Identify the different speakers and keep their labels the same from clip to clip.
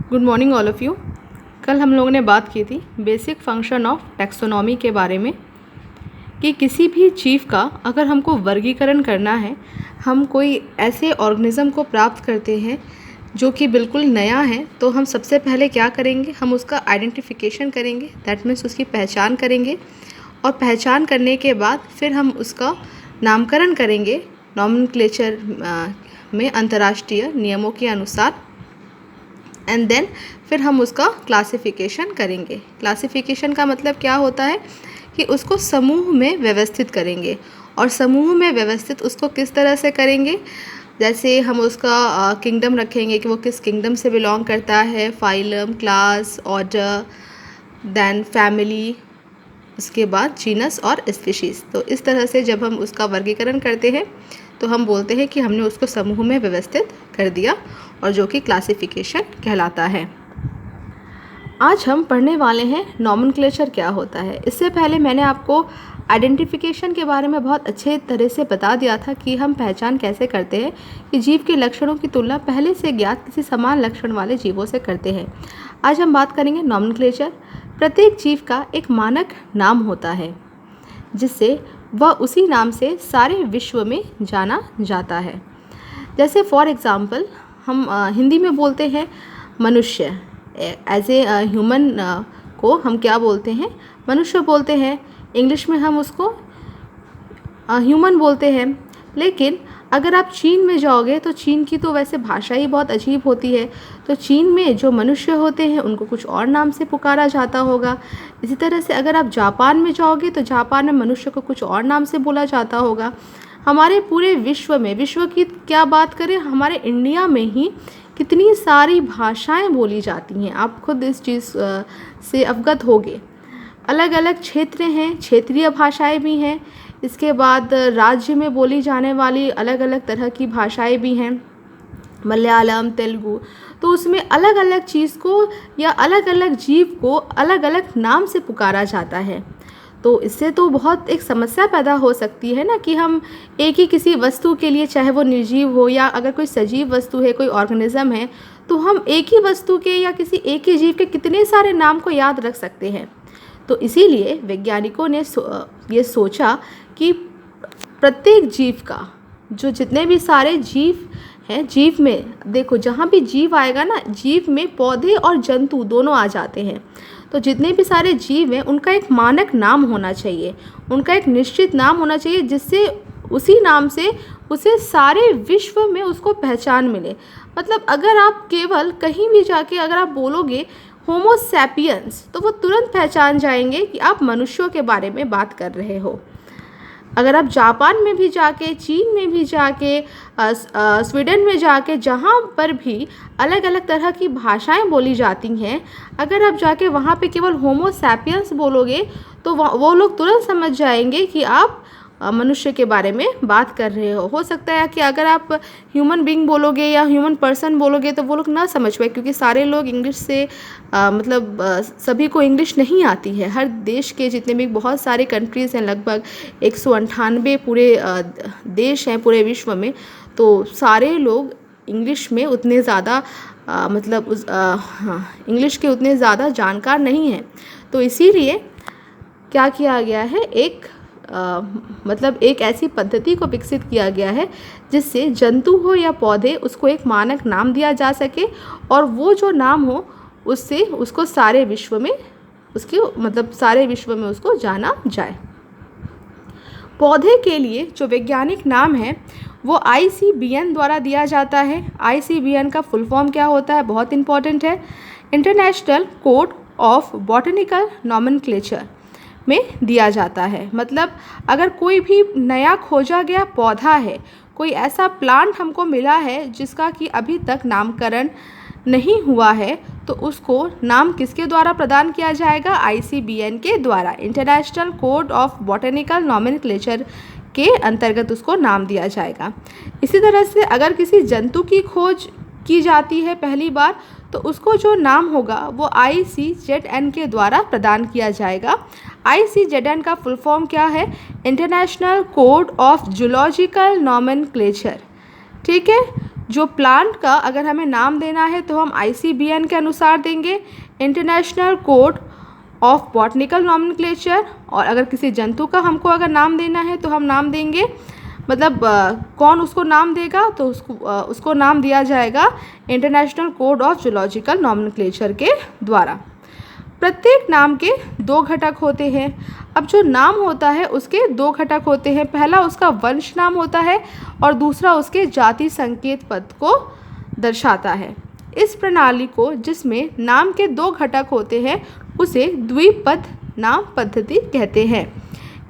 Speaker 1: Good morning all of you. कल हम लोगों ने बात की थी बेसिक फंक्शन ऑफ टैक्सोनॉमी के बारे में कि किसी भी जीव का अगर हमको वर्गीकरण करना है, हम कोई ऐसे ऑर्गेनिज़म को प्राप्त करते हैं जो कि बिल्कुल नया है, तो हम सबसे पहले क्या करेंगे, हम उसका आइडेंटिफिकेशन करेंगे। दैट मीन्स उसकी पहचान करेंगे और पहचान करने के बाद फिर हम उसका नामकरण करेंगे नॉमेनक्लेचर में अंतर्राष्ट्रीय नियमों के अनुसार। एंड देन फिर हम उसका क्लासिफिकेशन करेंगे। क्लासिफिकेशन का मतलब क्या होता है कि उसको समूह में व्यवस्थित करेंगे। और समूह में व्यवस्थित उसको किस तरह से करेंगे, जैसे हम उसका किंगडम रखेंगे कि वो किस किंगडम से बिलोंग करता है, phylum, class, order, then family, उसके बाद जीनस और स्पीशीज़। तो इस तरह से जब हम उसका वर्गीकरण करते हैं तो हम बोलते हैं कि हमने उसको समूह में व्यवस्थित कर दिया, और जो कि क्लासिफिकेशन कहलाता है। आज हम पढ़ने वाले हैं नॉमेनक्लेचर क्या होता है। इससे पहले मैंने आपको आइडेंटिफिकेशन के बारे में बहुत अच्छे तरह से बता दिया था कि हम पहचान कैसे करते हैं कि जीव के लक्षणों की तुलना पहले से ज्ञात किसी समान लक्षण वाले जीवों से करते हैं। आज हम बात करेंगे नॉमेनक्लेचर। प्रत्येक जीव का एक मानक नाम होता है जिससे वह उसी नाम से सारे विश्व में जाना जाता है। जैसे फॉर एग्ज़ाम्पल हम हिंदी में बोलते हैं मनुष्य, एज ए ह्यूमन को हम क्या बोलते हैं, मनुष्य बोलते हैं। इंग्लिश में हम उसको ह्यूमन बोलते हैं। लेकिन अगर आप चीन में जाओगे तो चीन की तो वैसे भाषा ही बहुत अजीब होती है, तो चीन में जो मनुष्य होते हैं उनको कुछ और नाम से पुकारा जाता होगा। इसी तरह से अगर आप जापान में जाओगे तो जापान में मनुष्य को कुछ और नाम से बोला जाता होगा। हमारे पूरे विश्व में, विश्व की क्या बात करें, हमारे इंडिया में ही कितनी सारी भाषाएं बोली जाती हैं, आप खुद इस चीज़ से अवगत होंगे। अलग अलग क्षेत्र हैं, क्षेत्रीय भाषाएं भी हैं। इसके बाद राज्य में बोली जाने वाली अलग अलग तरह की भाषाएं भी हैं, मलयालम, तेलुगु। तो उसमें अलग अलग चीज़ को या अलग अलग जीव को अलग अलग नाम से पुकारा जाता है। तो इससे तो बहुत एक समस्या पैदा हो सकती है ना कि हम एक ही किसी वस्तु के लिए, चाहे वो निर्जीव हो या अगर कोई सजीव वस्तु है, कोई ऑर्गेनिज्म है, तो हम एक ही वस्तु के या किसी एक ही जीव के कितने सारे नाम को याद रख सकते हैं। तो इसीलिए वैज्ञानिकों ने ये सोचा कि प्रत्येक जीव का, जो जितने भी सारे जीव हैं, जीव में देखो जहाँ भी जीव आएगा ना, जीव में पौधे और जंतु दोनों आ जाते हैं। तो जितने भी सारे जीव हैं उनका एक मानक नाम होना चाहिए, उनका एक निश्चित नाम होना चाहिए, जिससे उसी नाम से उसे सारे विश्व में उसको पहचान मिले। मतलब अगर आप केवल कहीं भी जाके अगर आप बोलोगे होमो सैपियंस, तो वो तुरंत पहचान जाएंगे कि आप मनुष्यों के बारे में बात कर रहे हो। अगर आप जापान में भी जाके, चीन में भी जाके, स्वीडन में जाके, जहाँ पर भी अलग अलग तरह की भाषाएं बोली जाती हैं, अगर आप जाके वहाँ पे केवल होमो सैपियंस बोलोगे तो वो लोग तुरंत समझ जाएंगे कि आप मनुष्य के बारे में बात कर रहे हो। सकता है कि अगर आप ह्यूमन बीइंग बोलोगे या ह्यूमन पर्सन बोलोगे तो वो लोग ना समझ पाए, क्योंकि सारे लोग इंग्लिश से सभी को इंग्लिश नहीं आती है। हर देश के जितने भी बहुत सारे कंट्रीज़ हैं, लगभग 198 पूरे देश हैं पूरे विश्व में, तो सारे लोग इंग्लिश में उतने ज़्यादा इंग्लिश के उतने ज़्यादा जानकार नहीं हैं। तो इसीलिए क्या किया गया है, एक ऐसी पद्धति को विकसित किया गया है जिससे जंतु हो या पौधे, उसको एक मानक नाम दिया जा सके और वो जो नाम हो उससे उसको सारे विश्व में उसको जाना जाए। पौधे के लिए जो वैज्ञानिक नाम है वो ICBN द्वारा दिया जाता है। ICBN का फुल फॉर्म क्या होता है, बहुत इंपॉर्टेंट है, international code of botanical nomenclature में दिया जाता है। मतलब अगर कोई भी नया खोजा गया पौधा है, कोई ऐसा प्लांट हमको मिला है जिसका कि अभी तक नामकरण नहीं हुआ है, तो उसको नाम किसके द्वारा प्रदान किया जाएगा, ICBN के द्वारा, international code of botanical nomenclature के अंतर्गत उसको नाम दिया जाएगा। इसी तरह से अगर किसी जंतु की खोज की जाती है पहली बार, तो उसको जो नाम होगा वो ICZN के द्वारा प्रदान किया जाएगा। ICZN का फुल फॉर्म क्या है, international code of zoological nomenclature. ठीक है, जो प्लांट का अगर हमें नाम देना है तो हम ICBN के अनुसार देंगे, international code of botanical nomenclature. और अगर किसी जंतु का हमको अगर नाम देना है तो हम नाम देंगे, मतलब कौन उसको नाम देगा, तो उसको नाम दिया जाएगा international code of zoological nomenclature के द्वारा। प्रत्येक नाम के 2 घटक होते हैं। अब जो नाम होता है उसके 2 घटक होते हैं, पहला उसका वंश नाम होता है और दूसरा उसके जाति संकेत पद को दर्शाता है। इस प्रणाली को, जिसमें नाम के 2 घटक होते हैं, उसे द्विपद नाम पद्धति कहते हैं।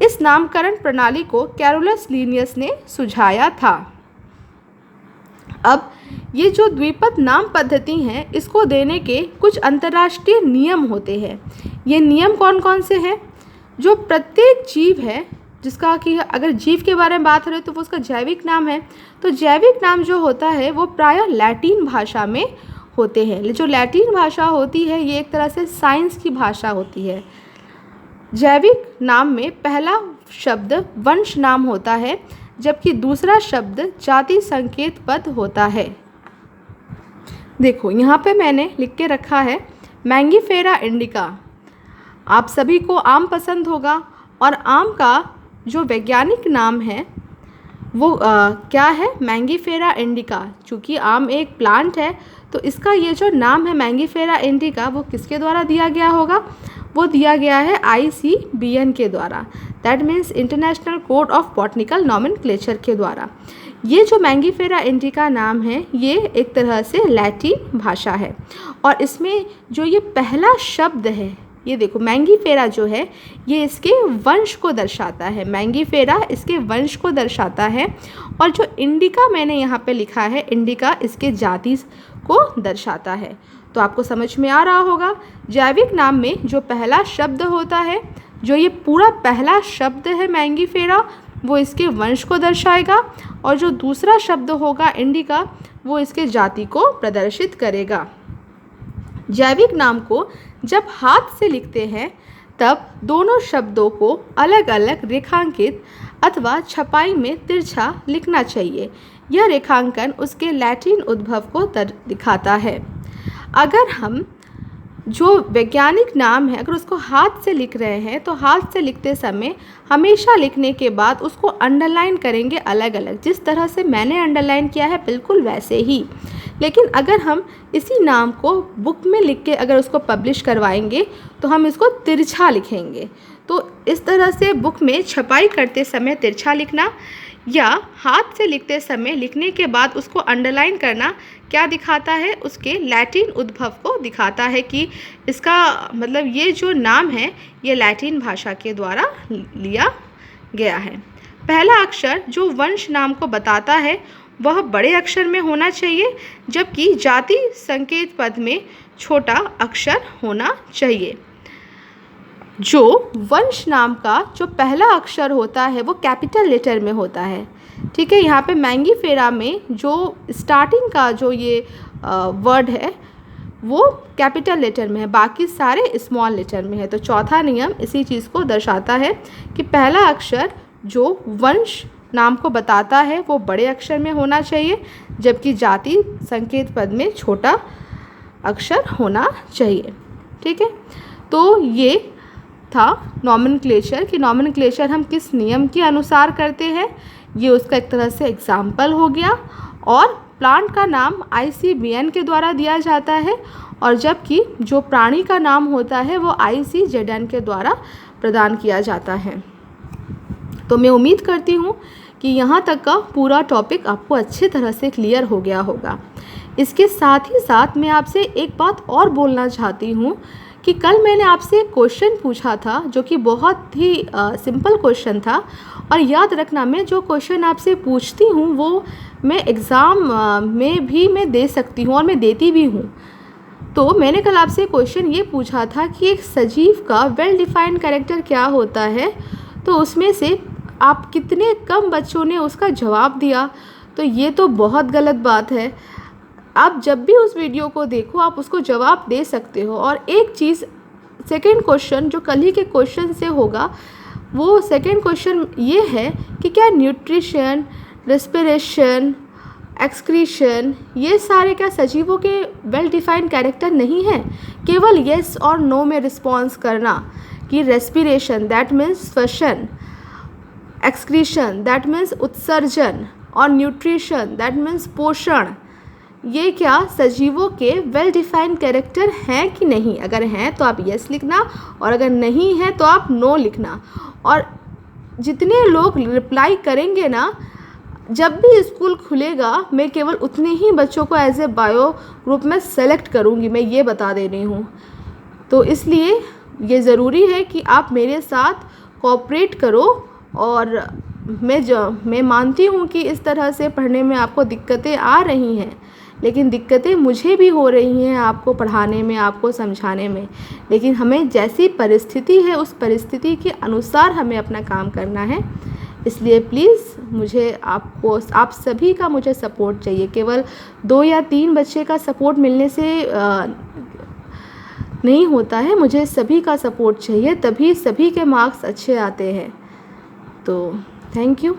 Speaker 1: इस नामकरण प्रणाली को कैरोलस लीनियस ने सुझाया था। अब ये जो द्विपद नाम पद्धति हैं, इसको देने के कुछ अंतर्राष्ट्रीय नियम होते हैं। ये नियम कौन कौन से हैं? जो प्रत्येक जीव है, जिसका कि अगर जीव के बारे में बात करें तो वो उसका जैविक नाम है, तो जैविक नाम जो होता है वो प्रायः लैटिन भाषा में होते हैं। जो लैटिन भाषा होती है ये एक तरह से साइंस की भाषा होती है। जैविक नाम में पहला शब्द वंश नाम होता है, जबकि दूसरा शब्द जाति संकेत पद होता है। देखो यहाँ पे मैंने लिख के रखा है मैंगीफेरा इंडिका। आप सभी को आम पसंद होगा और आम का जो वैज्ञानिक नाम है वो क्या है? Mangifera indica. चूँकि आम एक प्लांट है तो इसका ये जो नाम है मैंगीफेरा इंडिका वो किसके द्वारा दिया गया होगा? वो दिया गया है ICBN के द्वारा, that means international code of botanical nomenclature के द्वारा। ये जो मैंगीफेरा इंडिका नाम है ये एक तरह से लैटिन भाषा है और इसमें जो ये पहला शब्द है, ये देखो मैंगीफेरा जो है ये इसके वंश को दर्शाता है। मैंगीफेरा इसके वंश को दर्शाता है और जो इंडिका मैंने यहाँ पे लिखा है, इंडिका इसके जाति को दर्शाता है। तो आपको समझ में आ रहा होगा, जैविक नाम में जो पहला शब्द होता है, जो ये पूरा पहला शब्द है मैंगीफेरा, वो इसके वंश को दर्शाएगा और जो दूसरा शब्द होगा इंडिका वो इसके जाति को प्रदर्शित करेगा। जैविक नाम को जब हाथ से लिखते हैं तब दोनों शब्दों को अलग अलग रेखांकित अथवा छपाई में तिरछा लिखना चाहिए। यह रेखांकन उसके लैटिन उद्भव को दिखाता है। अगर हम जो वैज्ञानिक नाम है अगर उसको हाथ से लिख रहे हैं तो हाथ से लिखते समय हमेशा लिखने के बाद उसको अंडरलाइन करेंगे अलग अलग, जिस तरह से मैंने अंडरलाइन किया है बिल्कुल वैसे ही। लेकिन अगर हम इसी नाम को बुक में लिख के अगर उसको पब्लिश करवाएंगे तो हम इसको तिरछा लिखेंगे। तो इस तरह से बुक में छपाई करते समय तिरछा लिखना या हाथ से लिखते समय लिखने के बाद उसको अंडरलाइन करना क्या दिखाता है? उसके लैटिन उद्भव को दिखाता है कि इसका मतलब ये जो नाम है ये लैटिन भाषा के द्वारा लिया गया है। पहला अक्षर जो वंश नाम को बताता है वह बड़े अक्षर में होना चाहिए, जबकि जाति संकेत पद में छोटा अक्षर होना चाहिए। जो वंश नाम का जो पहला अक्षर होता है वो कैपिटल लेटर में होता है। ठीक है, यहाँ पे मैंगीफेरा में जो स्टार्टिंग का जो ये वर्ड है वो कैपिटल लेटर में है, बाकी सारे स्मॉल लेटर में है। तो चौथा नियम इसी चीज़ को दर्शाता है कि पहला अक्षर जो वंश नाम को बताता है वो बड़े अक्षर में होना चाहिए, जबकि जाति संकेत पद में छोटा अक्षर होना चाहिए। ठीक है, तो ये था नॉमेनक्लेचर कि नॉमेनक्लेचर हम किस नियम के अनुसार करते हैं, ये उसका एक तरह से एग्जाम्पल हो गया। और प्लांट का नाम ICBN के द्वारा दिया जाता है और जबकि जो प्राणी का नाम होता है वो ICZN के द्वारा प्रदान किया जाता है। तो मैं उम्मीद करती हूँ कि यहाँ तक का पूरा टॉपिक आपको अच्छी तरह से क्लियर हो गया होगा। इसके साथ ही साथ मैं आपसे एक बात और बोलना चाहती हूँ कि कल मैंने आपसे एक क्वेश्चन पूछा था जो कि बहुत ही सिंपल क्वेश्चन था, और याद रखना मैं जो क्वेश्चन आपसे पूछती हूँ वो मैं एग्ज़ाम में भी मैं दे सकती हूँ और मैं देती भी हूँ। तो मैंने कल आपसे क्वेश्चन ये पूछा था कि एक सजीव का वेल डिफाइंड कैरेक्टर क्या होता है, तो उसमें से आप कितने कम बच्चों ने उसका जवाब दिया। तो ये तो बहुत गलत बात है। आप जब भी उस वीडियो को देखो आप उसको जवाब दे सकते हो। और एक चीज़, सेकंड क्वेश्चन जो कल ही के क्वेश्चन से होगा, वो सेकंड क्वेश्चन ये है कि क्या न्यूट्रिशन, रेस्पिरेशन एक्सक्रीशन, ये सारे क्या सजीवों के वेल डिफाइंड कैरेक्टर नहीं हैं। केवल येस और नो में रिस्पॉन्स करना कि रेस्पिरेशन दैट मीन्स श्वसन, एक्सक्रीशन दैट मीन्स उत्सर्जन, और न्यूट्रिशन दैट मीन्स पोषण, ये क्या सजीवों के वेल डिफाइंड कैरेक्टर हैं कि नहीं। अगर हैं तो आप यस लिखना, और अगर नहीं है तो आप नो लिखना। और जितने लोग रिप्लाई करेंगे ना, जब भी स्कूल खुलेगा मैं केवल उतने ही बच्चों को एज ए बायो ग्रुप में सेलेक्ट करूँगी, मैं ये बता दे रही हूँ। तो इसलिए ये ज़रूरी है कि आप मेरे साथ कोऑपरेट करो। और मैं मानती हूँ कि इस तरह से पढ़ने में आपको दिक्कतें आ रही हैं, लेकिन दिक्कतें मुझे भी हो रही हैं आपको पढ़ाने में, आपको समझाने में। लेकिन हमें जैसी परिस्थिति है उस परिस्थिति के अनुसार हमें अपना काम करना है। इसलिए प्लीज़ मुझे आप सभी का मुझे सपोर्ट चाहिए। केवल 2 या 3 बच्चे का सपोर्ट मिलने से नहीं होता है, मुझे सभी का सपोर्ट चाहिए, तभी सभी के मार्क्स अच्छे आते हैं। तो थैंक यू।